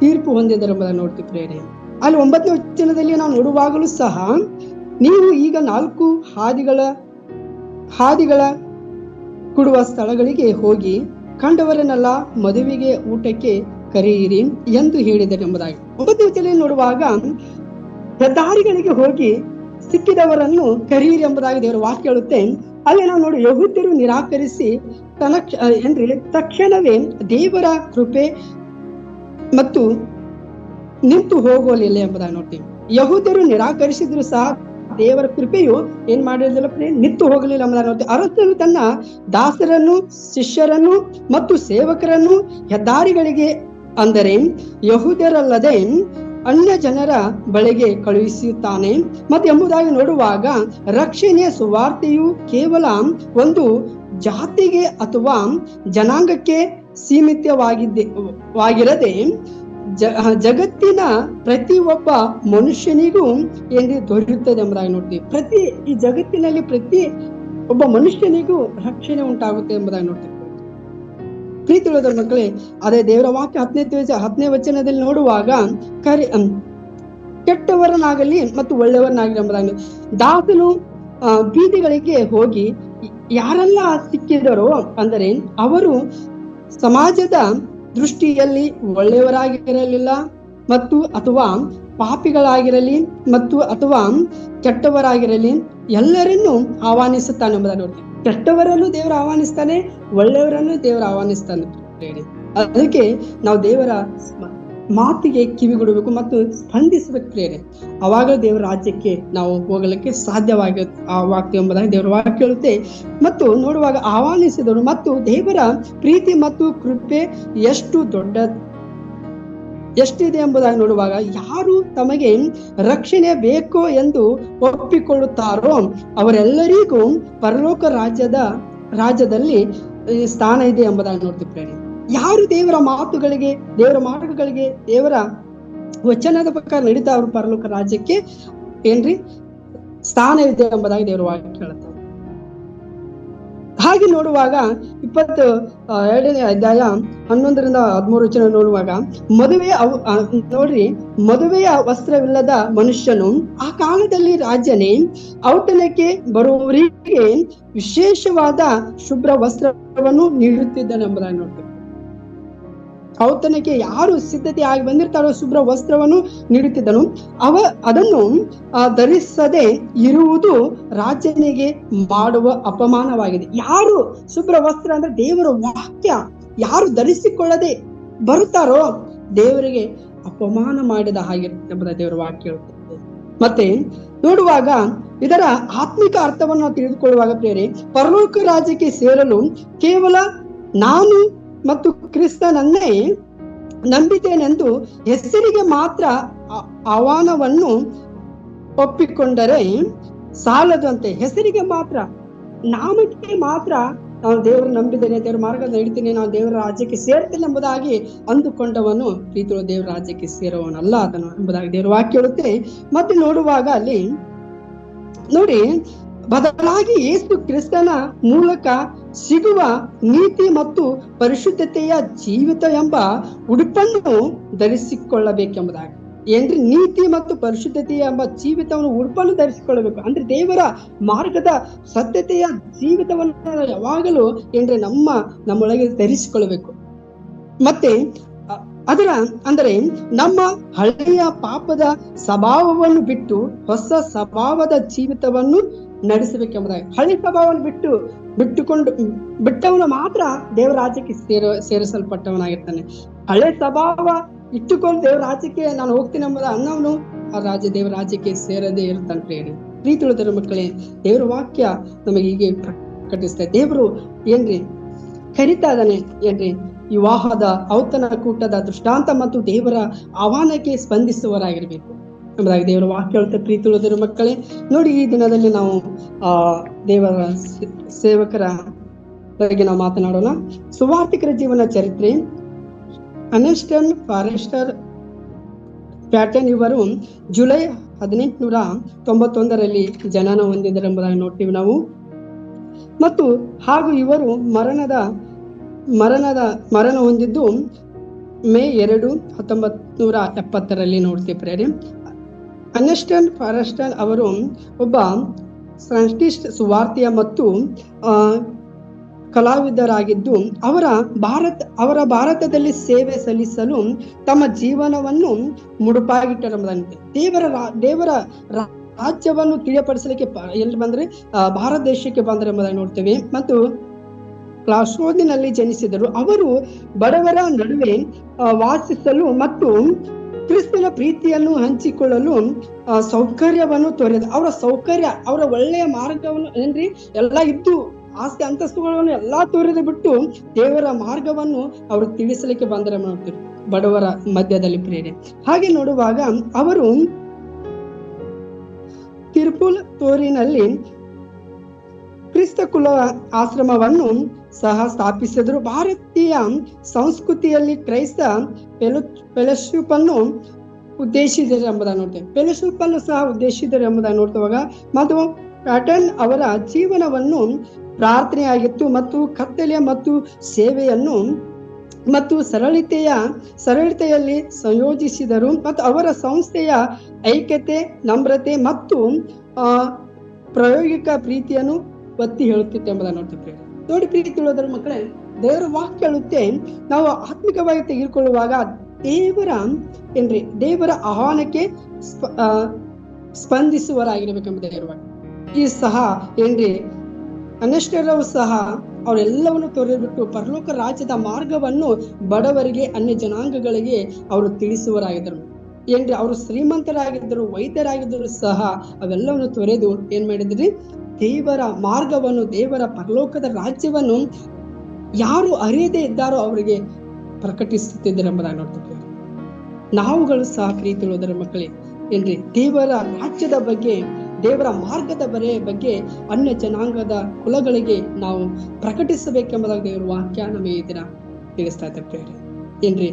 ತೀರ್ಪು ಹೊಂದಿದರೆಂಬುದನ್ನು ನೋಡ್ತೀವಿ ಪ್ರೇರೆ. ಅಲ್ಲಿ 9ನೇ ವಚನದಲ್ಲಿ ನಾವು ನೋಡುವಾಗಲೂ ಸಹ, ನೀವು ಈಗ 4 ಹಾದಿಗಳ ಕೊಡುವ ಸ್ಥಳಗಳಿಗೆ ಹೋಗಿ ಕಂಡವರನ್ನೆಲ್ಲ ಮದುವೆಗೆ ಊಟಕ್ಕೆ ಕರೆಯಿರಿ ಎಂದು ಹೇಳಿದರೆಂಬುದಾಗಿ. 9ನೇ ವಚನದಲ್ಲಿ ನೋಡುವಾಗ ಹೆದ್ದಾರಿಗಳಿಗೆ ಹೋಗಿ ಸಿಕ್ಕಿದವರನ್ನು ಕರೆಯಿರಿ ಎಂಬುದಾಗಿ ದೇವರ ವಾಕ್ಯ ಹೇಳುತ್ತೆ. ಅಲ್ಲಿ ನಾವು ನೋಡಿ, ಯಹೂದ್ಯರು ನಿರಾಕರಿಸಿ ತಕ್ಷಣವೇ ದೇವರ ಕೃಪೆ ಮತ್ತು ನಿಂತು ಹೋಗಲಿಲ್ಲ ಎಂಬುದಾಗಿ ನೋಡ್ತೀವಿ. ಯಹೂದ್ಯರು ನಿರಾಕರಿಸಿದ್ರು ಸಹ ದೇವರ ಕೃಪೆಯು ಏನ್ ಮಾಡಿರಲಿಲ್ಲ, ನಿಂತು ಹೋಗಲಿಲ್ಲ ಎಂಬುದಾಗಿ ನೋಡ್ತೀವಿ. ಅರಸನು ತನ್ನ ದಾಸರನ್ನು, ಶಿಷ್ಯರನ್ನು ಮತ್ತು ಸೇವಕರನ್ನು ಹೆದ್ದಾರಿಗಳಿಗೆ, ಅಂದರೆ ಯಹೂದ್ಯರಲ್ಲದೆ ಅನ್ಯ ಜನರ ಬಳಿಗೆ ಕಳುಹಿಸುತ್ತಾನೆ ಮತ್ತು ಎಂಬುದಾಗಿ ನೋಡುವಾಗ, ರಕ್ಷಣೆಯ ಸುವಾರ್ತೆಯು ಕೇವಲ ಒಂದು ಜಾತಿಗೆ ಅಥವಾ ಜನಾಂಗಕ್ಕೆ ಸೀಮಿತವಾಗಿರದೆ ಜಗತ್ತಿನ ಪ್ರತಿ ಒಬ್ಬ ಮನುಷ್ಯನಿಗೂ ಎಂದು ದೊರೆಯುತ್ತದೆ ಎಂಬುದಾಗಿ ನೋಡ್ತೀವಿ. ಈ ಜಗತ್ತಿನಲ್ಲಿ ಪ್ರತಿ ಒಬ್ಬ ಮನುಷ್ಯನಿಗೂ ರಕ್ಷಣೆ ಉಂಟಾಗುತ್ತೆ ಎಂಬುದಾಗಿ ನೋಡ್ತೀವಿ. ಪ್ರೀತಿಯುಳ್ಳ ಮಕ್ಕಳೇ, ಅದೇ ದೇವರ ವಾಕ್ಯ 10ನೇ ವಚನದಲ್ಲಿ ನೋಡುವಾಗ, ಕೆಟ್ಟವರನಾಗಲಿ ಮತ್ತು ಒಳ್ಳೆಯವರನಾಗಲಿ ಎಂಬುದಾಗಿ, ದಾಸನು ಬೀದಿಗಳಿಗೆ ಹೋಗಿ ಯಾರೆಲ್ಲ ಸಿಕ್ಕಿದರೋ, ಅಂದರೆ ಅವರು ಸಮಾಜದ ದೃಷ್ಟಿಯಲ್ಲಿ ಒಳ್ಳೆಯವರಾಗಿರಲಿಲ್ಲ ಮತ್ತು ಅಥವಾ ಪಾಪಿಗಳಾಗಿರಲಿ ಮತ್ತು ಅಥವಾ ಕೆಟ್ಟವರಾಗಿರಲಿ, ಎಲ್ಲರನ್ನೂ ಆಹ್ವಾನಿಸುತ್ತಾನೆ ಎಂಬುದಾಗಿ ನೋಡ್ತೀವಿ. ಕೆಟ್ಟವರನ್ನು ದೇವರು ಆಹ್ವಾನಿಸ್ತಾನೆ, ಒಳ್ಳೆಯವರನ್ನು ದೇವರು ಆಹ್ವಾನಿಸ್ತಾನೆ. ಅದಕ್ಕೆ ನಾವು ದೇವರ ಮಾತಿಗೆ ಕಿವಿಗೊಡಬೇಕು ಮತ್ತು ಸ್ಪಂದಿಸಬೇಕು ಪ್ರೇರೆ. ಅವಾಗ ದೇವರ ರಾಜ್ಯಕ್ಕೆ ನಾವು ಹೋಗಲಿಕ್ಕೆ ಸಾಧ್ಯವಾಗಿ ವಾಕ್ಯ ಎಂಬುದಾಗಿ ದೇವರ ವಾಕ್ಯ ಹೇಳುತ್ತೆ. ಮತ್ತು ನೋಡುವಾಗ ಆಹ್ವಾನಿಸಿದವರು ಮತ್ತು ದೇವರ ಪ್ರೀತಿ ಮತ್ತು ಕೃಪೆ ಎಷ್ಟಿದೆ ಎಂಬುದಾಗಿ ನೋಡುವಾಗ, ಯಾರು ತಮಗೆ ರಕ್ಷಣೆ ಬೇಕೋ ಎಂದು ಒಪ್ಪಿಕೊಳ್ಳುತ್ತಾರೋ ಅವರೆಲ್ಲರಿಗೂ ಪರಲೋಕ ರಾಜ್ಯದಲ್ಲಿ ಸ್ಥಾನ ಇದೆ ಎಂಬುದಾಗಿ ನೋಡ್ತೀವಿ. ಯಾರು ದೇವರ ಮಾತುಗಳಿಗೆ, ದೇವರ ಮಾರ್ಗಗಳಿಗೆ, ದೇವರ ವಚನದ ಪ್ರಕಾರ ನಡೀತಾ ಅವರು ಪರಲೋಕ ರಾಜ್ಯಕ್ಕೆ ಸ್ಥಾನ ಇದೆ ಎಂಬುದಾಗಿ ದೇವರ ವಾಕ್ಯ ಹೇಳುತ್ತೆ. ಹಾಗೆ ನೋಡುವಾಗ 22ನೇ ಅಧ್ಯಾಯ 11-13 ವಚನ ನೋಡುವಾಗ, ಮದುವೆಯ ವಸ್ತ್ರವಿಲ್ಲದ ಮನುಷ್ಯನು ಆ ಕಾಲದಲ್ಲಿ ರಾಜನೇ ಔತಣಕ್ಕೆ ಬರುವವರಿಗೆ ವಿಶೇಷವಾದ ಶುಭ್ರ ವಸ್ತ್ರವನ್ನು ನೀಡುತ್ತಿದ್ದಾನೆ ಎಂಬುದಾಗಿ ನೋಡ್ತೀವಿ. ಔತಣಕ್ಕೆ ಯಾರು ಸಿದ್ಧತೆ ಆಗಿ ಬಂದಿರ್ತಾರೋ ಶುಭ್ರ ವಸ್ತ್ರವನ್ನು ನೀಡುತ್ತಿದ್ದನು. ಅದನ್ನು ಧರಿಸದೆ ಇರುವುದು ರಾಜನಿಗೆ ಮಾಡುವ ಅಪಮಾನವಾಗಿದೆ. ಯಾರು ಶುಭ್ರ ವಸ್ತ್ರ ಅಂದ್ರೆ ದೇವರ ವಾಕ್ಯ ಯಾರು ಧರಿಸಿಕೊಳ್ಳದೆ ಬರುತ್ತಾರೋ ದೇವರಿಗೆ ಅಪಮಾನ ಮಾಡಿದ ಹಾಗಿರುತ್ತೆ ಎಂಬುದ ದೇವರ ವಾಕ್ಯ ಹೇಳುತ್ತದೆ. ಮತ್ತೆ ನೋಡುವಾಗ ಇದರ ಆತ್ಮಿಕ ಅರ್ಥವನ್ನು ನಾವು ತಿಳಿದುಕೊಳ್ಳುವಾಗ ಪ್ರೇರೆ, ಪರಲೋಕ ರಾಜ್ಯಕ್ಕೆ ಸೇರಲು ಕೇವಲ ನಾನು ಮತ್ತು ಕ್ರಿಸ್ತನನ್ನೇ ನಂಬಿದ್ದೇನೆಂದು ಹೆಸರಿಗೆ ಮಾತ್ರ ಆಹ್ವಾನವನ್ನು ಒಪ್ಪಿಕೊಂಡರೆ ಸಾಲದಂತೆ. ಹೆಸರಿಗೆ ಮಾತ್ರ, ನಾಮಕ್ಕೆ ಮಾತ್ರ ನಾನು ದೇವರು ನಂಬಿದ್ದೇನೆ, ದೇವರ ಮಾರ್ಗದಲ್ಲಿ ನಡೀತೀನಿ, ನಾನು ದೇವರ ರಾಜ್ಯಕ್ಕೆ ಸೇರ್ತೇನೆ ಎಂಬುದಾಗಿ ಅಂದುಕೊಂಡವನು ಪ್ರೀತಿಯ ದೇವರ ರಾಜ್ಯಕ್ಕೆ ಸೇರುವವನಲ್ಲ ಅದನ್ನು ಎಂಬುದಾಗಿ ದೇವರ ವಾಕ್ಯ ಹೇಳುತ್ತೆ. ಮತ್ತೆ ನೋಡುವಾಗ ಅಲ್ಲಿ ನೋಡಿ, ಬದಲಾಗಿ ಯೇಸು ಕ್ರಿಸ್ತನ ಮೂಲಕ ಸಿಗುವ ನೀತಿ ಮತ್ತು ಪರಿಶುದ್ಧತೆಯ ಜೀವಿತ ಎಂಬ ಉಡುಪನ್ನು ಧರಿಸಿಕೊಳ್ಳಬೇಕೆಂಬುದಾಗಿ. ನೀತಿ ಮತ್ತು ಪರಿಶುದ್ಧತೆ ಎಂಬ ಜೀವಿತವನ್ನು ಉಡುಪನ್ನು ಧರಿಸಿಕೊಳ್ಳಬೇಕು. ಅಂದ್ರೆ ದೇವರ ಮಾರ್ಗದ ಸತ್ಯತೆಯ ಜೀವಿತವನ್ನು ಯಾವಾಗಲೂ ನಮ್ಮೊಳಗೆ ಧರಿಸಿಕೊಳ್ಳಬೇಕು. ಮತ್ತೆ ಅಂದರೆ ನಮ್ಮ ಹಳೆಯ ಪಾಪದ ಸ್ವಭಾವವನ್ನು ಬಿಟ್ಟು ಹೊಸ ಸ್ವಭಾವದ ಜೀವಿತವನ್ನು ನಡೆಸಬೇಕೆಂಬುದಾಗಿ. ಹಳೆ ಸ್ವಭಾವವನ್ನು ಬಿಟ್ಟವನು ಮಾತ್ರ ದೇವರ ರಾಜ್ಯಕ್ಕೆ ಸೇರಿಸಲ್ಪಟ್ಟವನಾಗಿರ್ತಾನೆ. ಹಳೆ ಸ್ವಭಾವ ಇಟ್ಟುಕೊಂಡು ದೇವರ ರಾಜ್ಯಕ್ಕೆ ನಾನು ಹೋಗ್ತೀನಿ ಎಂಬುದ ಅನ್ನವನು ದೇವರ ರಾಜ್ಯಕ್ಕೆ ಸೇರದೇ ಇರ್ತಾನೆ. ಪ್ರೀತಿಯುಳ್ಳ ಮಕ್ಕಳೇ, ದೇವರ ವಾಕ್ಯ ನಮಗೆ ಹೀಗೆ ಪ್ರಕಟಿಸ್ತಾ, ದೇವರು ಕರಿತಾ ಇದ್ದಾನೆ ವಿವಾಹದ ಔತಣ ಕೂಟದ ದೃಷ್ಟಾಂತ ಮತ್ತು ದೇವರ ಆಹ್ವಾನಕ್ಕೆ ಸ್ಪಂದಿಸುವವರಾಗಿರ್ಬೇಕು ಎಂಬುದಾಗಿ ದೇವರ ವಾಕ್ಯ ಹೇಳುತ್ತೆ. ಪ್ರೀತಿಯುಳ್ಳ ಮಕ್ಕಳೇ, ನೋಡಿ, ಈ ದಿನದಲ್ಲಿ ನಾವು ದೇವರ ಸೇವಕರ ಬಗ್ಗೆ ನಾವು ಮಾತನಾಡೋಣ. ಸುವಾರ್ತಿಕರ ಜೀವನ ಚರಿತ್ರೆ. ಅನೆಸ್ಟನ್ ಫಾರೆಸ್ಟರ್ ಪ್ಯಾಟನ್ ಇವರು ಜುಲೈ 1891ರಲ್ಲಿ ಜನನ ಹೊಂದಿದರೆಂಬುದಾಗಿ ನೋಡ್ತೀವಿ ನಾವು. ಮತ್ತು ಹಾಗೂ ಇವರು ಮರಣ ಹೊಂದಿದ್ದು ಮೇ 2, 170 ನೋಡ್ತೀವಿ ಪ್ರೇರೆ. ಅರ್ನೆಸ್ಟ್ ಫಾರೆಸ್ಟರ್ ಅವರು ಒಬ್ಬ ಸೈಂಟಿಸ್ಟ್, ಸುವಾರ್ತೆಯ ಮತ್ತು ಕಲಾವಿದರಾಗಿದ್ದು ಅವರ ಭಾರತದಲ್ಲಿ ಸೇವೆ ಸಲ್ಲಿಸಲು ತಮ್ಮ ಜೀವನವನ್ನು ಮುಡುಪಾಗಿಟ್ಟರೆಂಬುದಂತೆ. ದೇವರ ರಾಜ್ಯವನ್ನು ತಿಳಿಯಪಡಿಸಲಿಕ್ಕೆ ಎಲ್ಲಿ ಬಂದ್ರೆ ಭಾರತ ದೇಶಕ್ಕೆ ಬಂದರೆಂಬುದಾಗಿ ನೋಡ್ತೇವೆ. ಮತ್ತು ಕ್ಲಾಸ್ರೋದಿನಲ್ಲಿ ಜನಿಸಿದರು. ಅವರು ಬಡವರ ನಡುವೆ ವಾಸಿಸಲು ಮತ್ತು ಕ್ರಿಸ್ತನ ಪ್ರೀತಿಯನ್ನು ಹಂಚಿಕೊಳ್ಳಲು ಸೌಕರ್ಯವನ್ನು ತೋರಿದ. ಅವರ ಒಳ್ಳೆಯ ಮಾರ್ಗವನ್ನು ಏನ್ರಿ ಎಲ್ಲ ಇದ್ದು ಆಸ್ತಿ ಅಂತಸ್ತುಗಳನ್ನು ಎಲ್ಲಾ ತೋರಿದ ಬಿಟ್ಟು ದೇವರ ಮಾರ್ಗವನ್ನು ಅವರು ತಿಳಿಸಲಿಕ್ಕೆ ಬಂದರೆ ನೋಡ್ತೀವಿ ಬಡವರ ಮಧ್ಯದಲ್ಲಿ ಪ್ರೇರೆ. ಹಾಗೆ ನೋಡುವಾಗ ಅವರು ತಿರುಪುಲ್ ತೋರಿನಲ್ಲಿ ಕ್ರಿಸ್ತ ಕುಲ ಆಶ್ರಮವನ್ನು ಸಹ ಸ್ಥಾಪಿಸಿದರು. ಭಾರತೀಯ ಸಂಸ್ಕೃತಿಯಲ್ಲಿ ಕ್ರೈಸ್ತ ಫೆಲೋಶಿಪ್ ಅನ್ನು ಉದ್ದೇಶಿಸಿದರು ಎಂಬುದನ್ನು ನೋಡ್ತೇವೆ. ಫೆಲೋಶಿಪ್ ಅನ್ನು ಸಹ ಉದ್ದೇಶಿಸಿದರು ಎಂಬುದನ್ನು ನೋಡ್ತೇವಾಗ ಮತ್ತು ಪ್ಯಾಟರ್ನ್ ಅವರ ಜೀವನವನ್ನು ಪ್ರಾರ್ಥನೆಯಾಗಿತ್ತು ಮತ್ತು ಕತ್ತಲೆಯ ಮತ್ತು ಸೇವೆಯನ್ನು ಮತ್ತು ಸರಳತೆಯಲ್ಲಿ ಸಂಯೋಜಿಸಿದರು. ಮತ್ತು ಅವರ ಸಂಸ್ಥೆಯ ಐಕ್ಯತೆ, ನಮ್ರತೆ ಮತ್ತು ಪ್ರಾಯೋಗಿಕ ಪ್ರೀತಿಯನ್ನು ಒತ್ತಿ ಹೇಳುತ್ತಿತ್ತು ಎಂಬುದನ್ನು ನೋಡ್ತೇವೆ. ನೋಡಿ ಪ್ರೀತಿ ತಿಳಿಯೋದ್ರ ಮಕ್ಕಳೇ, ದೇವರ ವಾಕ್ಯ ಹೇಳುತ್ತೆ ನಾವು ಆತ್ಮಿಕವಾಗಿ ತೆಗೆದುಕೊಳ್ಳುವಾಗ ದೇವರ ಆಹ್ವಾನಕ್ಕೆ ಸ್ಪಂದಿಸುವರಾಗಿರ್ಬೇಕೆಂಬ ದೇವರ ಈ ಸಹ ಅರ್ನೆಸ್ಟರವು ಸಹ ಅವರೆಲ್ಲವನ್ನು ತೊರೆದುಬಿಟ್ಟು ಪರಲೋಕ ರಾಜ್ಯದ ಮಾರ್ಗವನ್ನು ಬಡವರಿಗೆ, ಅನ್ಯ ಜನಾಂಗಗಳಿಗೆ ಅವರು ತಿಳಿಸುವರಾಗಿದ್ದರು. ಅವರು ಶ್ರೀಮಂತರಾಗಿದ್ದರು, ವೈದ್ಯರಾಗಿದ್ದರು ಸಹ ಅವೆಲ್ಲವನ್ನು ತೊರೆದು ಏನ್ ಮಾಡಿದ್ರಿ, ದೇವರ ಮಾರ್ಗವನ್ನು, ದೇವರ ಪರಲೋಕದ ರಾಜ್ಯವನ್ನು ಯಾರು ಅರಿಯದೇ ಇದ್ದಾರೋ ಅವರಿಗೆ ಪ್ರಕಟಿಸುತ್ತಿದ್ದರೆಂಬುದಾಗಿ ನೋಡ್ತಿದ್ದೇವೆ. ನಾವುಗಳು ಸಹ ಪ್ರೀತಿ ಉಳ್ಳೋದರ ಮಕ್ಕಳೇ ದೇವರ ರಾಜ್ಯದ ಬಗ್ಗೆ, ದೇವರ ಮಾರ್ಗದ ಬಗ್ಗೆ ಅನ್ಯ ಜನಾಂಗದ ಕುಲಗಳಿಗೆ ನಾವು ಪ್ರಕಟಿಸಬೇಕೆಂಬುದಾಗಿ ದೇವರ ವಾಕ್ಯ ನಮಗೆ ಈ ದಿನ ತಿಳಿಸ್ತಾ ಇದ್ದೇವೆ.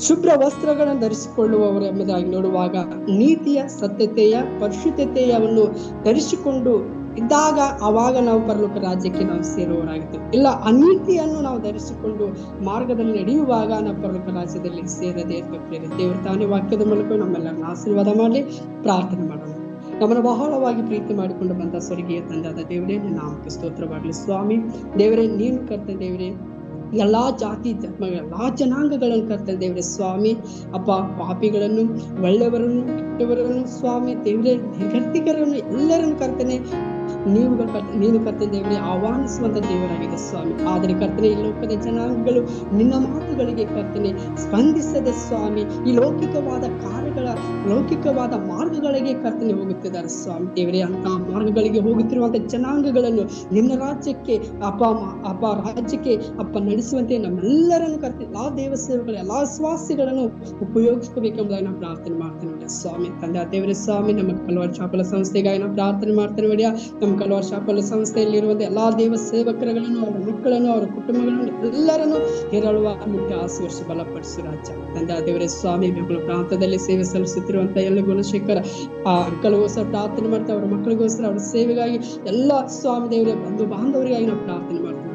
ಶುಭ್ರ ವಸ್ತ್ರಗಳನ್ನು ಧರಿಸಿಕೊಳ್ಳುವವರು ಎಂಬುದಾಗಿ ನೋಡುವಾಗ ನೀತಿಯ, ಸತ್ಯತೆಯ, ಪರಿಶುದ್ಧತೆಯನ್ನು ಧರಿಸಿಕೊಂಡು ಇದ್ದಾಗ ಅವಾಗ ನಾವು ಪರಲೋಕ ರಾಜ್ಯಕ್ಕೆ ನಾವು ಸೇರುವವರಾಗಿದ್ದೇವೆ. ಇಲ್ಲ ಅನೀತಿಯನ್ನು ನಾವು ಧರಿಸಿಕೊಂಡು ಮಾರ್ಗದಲ್ಲಿ ನಡೆಯುವಾಗ ನಾವು ಪರಲೋಕ ರಾಜ್ಯದಲ್ಲಿ ಸೇರದೇ ಇರ್ತೇವೆ. ದೇವರ ತಾನೇ ವಾಕ್ಯದ ಮೂಲಕ ನಮ್ಮೆಲ್ಲರನ್ನ ಆಶೀರ್ವಾದ ಮಾಡಿ ಪ್ರಾರ್ಥನೆ ಮಾಡೋಣ. ನಮ್ಮನ್ನು ಬಹಳವಾಗಿ ಪ್ರೀತಿ ಮಾಡಿಕೊಂಡು ಬಂದ ಸ್ವರ್ಗೀಯ ತಂದಾದ ದೇವರೇ, ನಿನ್ನ ನಾಮಕ್ಕೆ ಸ್ತೋತ್ರವಾಗಲಿ ಸ್ವಾಮಿ. ದೇವರೇ, ನೀನು ಕರ್ತನೆ ದೇವರೇ, ಎಲ್ಲಾ ಜಾತಿ ಧರ್ಮ, ಎಲ್ಲಾ ಜನಾಂಗಗಳನ್ನು ಕರ್ತನೆ ದೇವರೇ ಸ್ವಾಮಿ. ಅಪ್ಪ, ಪಾಪಿಗಳನ್ನು, ಒಳ್ಳೆಯವರನ್ನು, ಕೆಟ್ಟವರನ್ನು ಸ್ವಾಮಿ ದೇವರೇ, ನಿರ್ಗತಿಕರನ್ನು ಎಲ್ಲರನ್ನು ಕರ್ತನೆ ನೀನು ಕರ್ತನೆ ದೇವರೇ ಆಹ್ವಾನಿಸುವಂತ ದೇವರಾಗಿದೆ ಸ್ವಾಮಿ. ಆದರೆ ಕರ್ತನೆ ಈ ಲೋಕದ ಜನಾಂಗಗಳು ನಿನ್ನ ಮಾತುಗಳಿಗೆ ಕರ್ತನೆ ಸ್ಪಂದಿಸದೆ ಸ್ವಾಮಿ ಈ ಲೌಕಿಕವಾದ ಕಾರ್ಯಗಳ, ಲೌಕಿಕವಾದ ಮಾರ್ಗಗಳಿಗೆ ಕರ್ತನೆ ಹೋಗುತ್ತಿದ್ದಾರೆ ಸ್ವಾಮಿ ದೇವರೇ. ಅಂತ ಮಾರ್ಗಗಳಿಗೆ ಹೋಗುತ್ತಿರುವಂತ ಜನಾಂಗಗಳನ್ನು ನಿನ್ನ ರಾಜ್ಯಕ್ಕೆ ರಾಜ್ಯಕ್ಕೆ ನಡೆಸುವಂತೆ ನಮ್ಮೆಲ್ಲರನ್ನು ಕರ್ತನೆ, ಎಲ್ಲಾ ದೇವ ಸೇವೆಗಳು, ಎಲ್ಲಾ ಸ್ವಾಸಿಗಳನ್ನು ಉಪಯೋಗಿಸ್ಕೋಬೇಕೆಂಬುದಾಗಿ ನಾವು ಪ್ರಾರ್ಥನೆ ಮಾಡ್ತೇನೆ ಸ್ವಾಮಿ. ತಂದೆ ದೇವರೇ ಸ್ವಾಮಿ, ನಮ್ಮ ಕಲ್ವಾರಿ ಶಾಪಲ ಸಂಸ್ಥೆಗಾಗಿ ನಾವು ಪ್ರಾರ್ಥನೆ ಮಾಡ್ತೇನೆ ಒಡೆಯ. ನಮ್ಮ ಕಲ್ವಾರಿ ಶಾಪಲ ಸಂಸ್ಥೆಯಲ್ಲಿರುವಂತಹ ಎಲ್ಲಾ ದೇವ ಸೇವಕರುಗಳನ್ನು, ಅವರ ಮಕ್ಕಳನ್ನು, ಅವರ ಕುಟುಂಬಗಳನ್ನು ಎಲ್ಲರನ್ನು ಹೇರಳವಾಗಿ ಮುಟ್ಟಿ ಆಶೀರ್ವದಿಸಿ ಬಲಪಡಿಸು ರಾಜ್ಯ. ತಂದೆ ದೇವರೇ ಸ್ವಾಮಿ, ಬೆಂಗಳೂರು ಪ್ರಾಂತದಲ್ಲಿ ಸೇವೆ ಸಲ್ಲಿಸುತ್ತಿರುವಂತಹ ಎಲ್ಲ ಗುಣಶೇಖರ ಆ ಅಂಕಲ್ಗೋಸ್ಕರ ಪ್ರಾರ್ಥನೆ ಮಾಡ್ತಾ, ಅವರ ಮಕ್ಕಳಿಗೋಸ್ಕರ, ಅವರ ಸೇವೆಗಾಗಿ ಎಲ್ಲ ಸ್ವಾಮಿ ದೇವರೇ ಬಂಧು ಬಾಂಧವರಿಗಾಗಿ ನಾವು ಪ್ರಾರ್ಥನೆ ಮಾಡ್ತೀವಿ.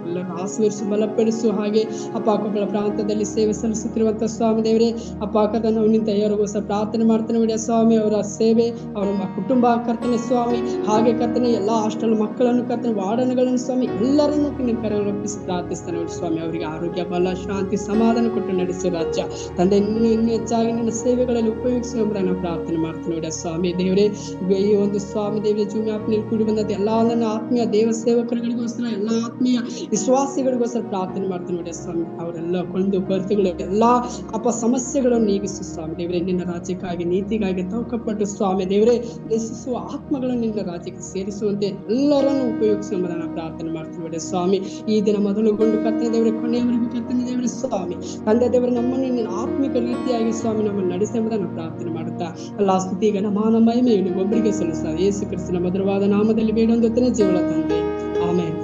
ಎಲ್ಲರೂ ಆಶೀರ್ವದಿಸು ಬಲಪಡಿಸು. ಹಾಗೆ ಅಪಾಕಗಳ ಪ್ರಾಂತದಲ್ಲಿ ಸೇವೆ ಸಲ್ಲಿಸುತ್ತಿರುವಂತಹ ಸ್ವಾಮಿ ದೇವರೇ ಅಪಾಕದನ್ನು ನಿಂತ ಯಾರಿಗೋಸ್ಕರ ಪ್ರಾರ್ಥನೆ ಮಾಡ್ತಾನೆ ಬಿಡಿಯ ಸ್ವಾಮಿ. ಅವರ ಸೇವೆ, ಅವರ ಕುಟುಂಬ ಕರ್ತನೆ ಸ್ವಾಮಿ, ಹಾಗೆ ಕರ್ತನೆ ಎಲ್ಲಾ ಹಾಸ್ಟೆಲ್ ಮಕ್ಕಳನ್ನು ಕರ್ತನೆ, ವಾರ್ಡನ್ಗಳನ್ನು ಸ್ವಾಮಿ ಎಲ್ಲರನ್ನು ನಿನ್ನ ಕರೆಗೊಪ್ಪಿಸಿ ಪ್ರಾರ್ಥಿಸ್ತಾನೆ ಸ್ವಾಮಿ. ಅವರಿಗೆ ಆರೋಗ್ಯ, ಬಲ, ಶಾಂತಿ, ಸಮಾಧಾನ ಕೊಟ್ಟು ನಡೆಸು ರಾಜ್ಯ. ತಂದೆ ಇನ್ನೂ ಹೆಚ್ಚಾಗಿ ನಿನ್ನ ಸೇವೆಗಳಲ್ಲಿ ಉಪಯೋಗಿಸಿ ಎಂಬುದಾಗಿ ನಾವು ಪ್ರಾರ್ಥನೆ ಮಾಡ್ತೀನಿ ಬಿಡಿಯ ಸ್ವಾಮಿ ದೇವರೇ. ಈ ಒಂದು ಸ್ವಾಮಿ ದೇವರೇ ಜೂಮ್ ಆಪ್ನಲ್ಲಿ ಕೂಡಿ ಬಂದಂತೆ ಎಲ್ಲಾ ನನ್ನ ಆತ್ಮೀಯ ದೇವ ಸೇವಕರುಗಳಿಗೋಸ್ಕರ, ಎಲ್ಲಾ ಆತ್ಮೀಯ ವಿಶ್ವಾಸಿಗಳಿಗೋಸ್ಕರ ಪ್ರಾರ್ಥನೆ ಮಾಡ್ತೀನಿ ನೋಡಿ ಸ್ವಾಮಿ. ಅವರೆಲ್ಲ ಕೊಂಡು ಕೊರತೆಗಳು, ಎಲ್ಲಾ ಸಮಸ್ಯೆಗಳನ್ನು ನೀಗಿಸು ಸ್ವಾಮಿ ದೇವರೇ. ನಿನ್ನ ರಾಜ್ಯಕ್ಕಾಗಿ, ನೀತಿಗಾಗಿ ತೌಕಪಟ್ಟು ಸ್ವಾಮಿ ದೇವರೇ ನಶಿಸುವ ಆತ್ಮಗಳನ್ನು ನಿನ್ನ ರಾಜ್ಯಕ್ಕೆ ಸೇರಿಸುವಂತೆ ಎಲ್ಲರನ್ನು ಉಪಯೋಗಿಸಿ ಎಂಬುದನ್ನು ಪ್ರಾರ್ಥನೆ ಮಾಡ್ತೀನಿ ನೋಡಿ ಸ್ವಾಮಿ. ಈ ದಿನ ಮೊದಲುಗೊಂಡು ಕರ್ತನೆ ದೇವರೇ ಕೊನೆಯವರೆಗೂ ಕರ್ತನೆ ದೇವರೇ ಸ್ವಾಮಿ ತಂದೆ ದೇವರೇ ನಮ್ಮನ್ನು ನಿನ್ನ ಆತ್ಮಿಕ ರೀತಿಯಾಗಿ ಸ್ವಾಮಿ ನಮ್ಮನ್ನು ನಡೆಸಿ ಎಂಬುದನ್ನು ಪ್ರಾರ್ಥನೆ ಮಾಡುತ್ತಾ ಎಲ್ಲಾ ಸ್ತುತಿ ಘನ ಮಾನ ಮಹಿಮೆಯನ್ನು ಒಬ್ಬರಿಗೆ ಸಲ್ಲಿಸ ಯೇಸು ಕ್ರಿಸ್ತನ ಮಧುರವಾದ ನಾಮದಲ್ಲಿ ಬೇಡೊಂದುತ್ತೇನೆ ಜೀವನ ತಂದೆ, ಆಮೆನ್.